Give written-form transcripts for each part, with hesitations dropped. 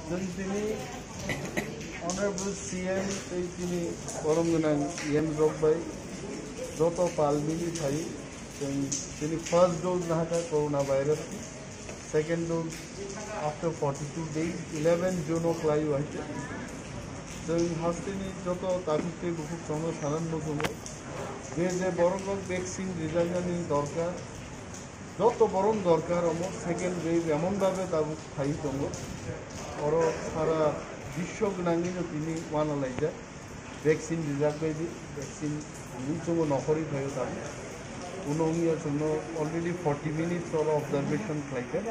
जों दिनै Honorable CM दिनै गरम गोनां यमजबाय जत पालमिनि थायो जों दिनै फर्स्ट डोज नाहाका corona virus second dose after 42 days 11 June क्लायु आइते जों हास्तिनि जत ताकुते बुकुक संग सानान बुकुमो जे बरंग वैक्सीन रिजाइनानि दरकार যত বরং দরকার আমার সেকেন্ড ওয়েভ এমনভাবে তাবু থাই দङ আর সারা বিশ্বনাङैनो তিনি वानालायजा वैक्सीन रिजार्व बायदि वैक्सीन जोङो नखरि थायो दाबो उनावनिया जोङो अलरेडी 40 minutes और ऑब्जर्वेशन खालायगोन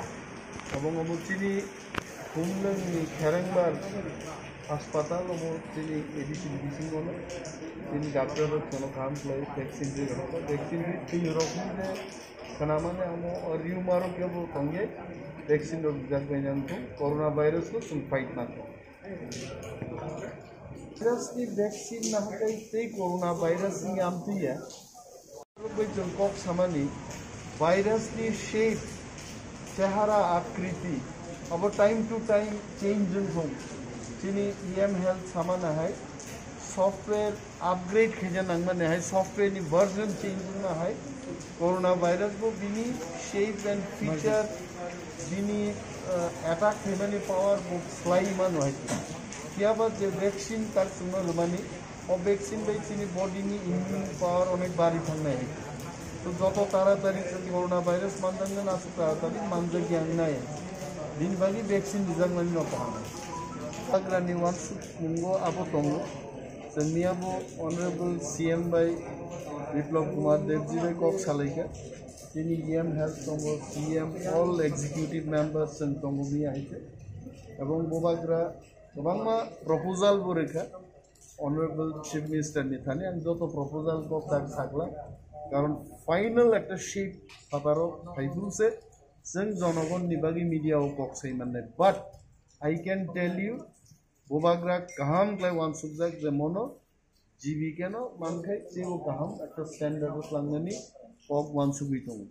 এবং তিনি हुमलंनि खेरेंबार हास्पाताल তিনি एडिसि बिसिङावनो তিনি डाक्टर जोंनो काम खालायो वैक्सीन रिजार्व वैक्सीन তিনি रखम जे Kenamanya amo riumaro kya bo konge vaccine dog jagbayan ko corona virus ko sun fight na ko virus ki vaccine na kai te corona virus ni amti ya koi jong kok samani virus ni shape chehara akriti abo time to time change ho chini em health samana hai software upgrade khijan nangmane hai software ni version change na hai corona virus को बिनी shape and feature Binny attack Hemani power वो fly मान होती क्या बात जो vaccine तक सुनो लुमानी और वैक्सीन पे चीनी बॉडी में इम्यून पावर अनेक बारी थांगना है तो जो तो तारातारी कोरोना वायरस मानदंड ना सकता तारातारी मानदंड की अंगना है दिन बागी वैक्सीन रिजल्ट नहीं होता है अगर निवास मुंगो आपो तोंगो जन्मिया वो ऑनरेबल CM बाई विप्लव कुमार देव जी ने कॉक सालेगा जिन्हें EM हेल्थ तंगो CM ऑल एग्जीक्यूटिव मेंबर्स जों तंगो भी आए थे एवं बोबाग्रा गोबांमा प्रपोजल बोरेखा ऑनरेबल चीफ मिनिस्टर नि थाने आं जो तो प्रपोजल को ताक सागला कारण फाइनल एक शेप पातारो फाइबुल से जों जनगण निबागी मीडिया ओ कॉक सही माने but I can tell you बोबाग्रा कहम क्लाइ वन सब्जेक्ट जे मोनो जीवी के नो मानखाय जेबो गाहाम एक स्टैंडर्ड लांनानै कक वन सुबि दङ